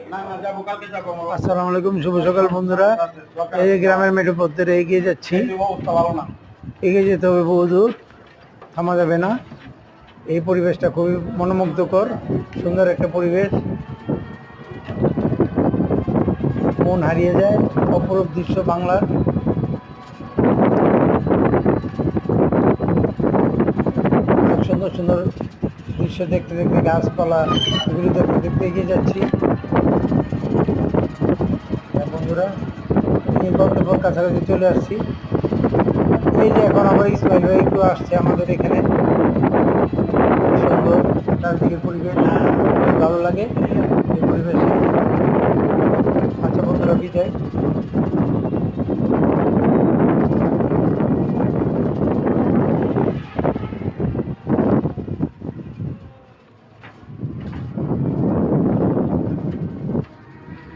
আসসালামু আলাইকুম, শুভ সকাল বন্ধুরা। এই গ্রামের মেঠো পথে এগিয়ে যাচ্ছি। এগিয়ে যেতে হবে বহুদূর, থামা যাবে না। এই পরিবেশটা খুবই মনোমুগ্ধকর, সুন্দর একটা পরিবেশ, মন হারিয়ে যায়। অপরূপ দৃশ্য বাংলার। অনেক সুন্দর সুন্দর দৃশ্য দেখতে দেখতে, গাছপালা এগুলো দেখতে দেখতে এগিয়ে যাচ্ছি। বন্ধুরা, গন্তব্যের কাছাকাছি চলে আসছি। এই যে এখন আবার ইসমাইল ভাই একটু আসছে আমাদের এখানে। সুন্দর চারদিকের পরিবেশ, খুবই ভালো লাগে এই পরিবেশে। আচ্ছা বন্ধুরা, বিদায়।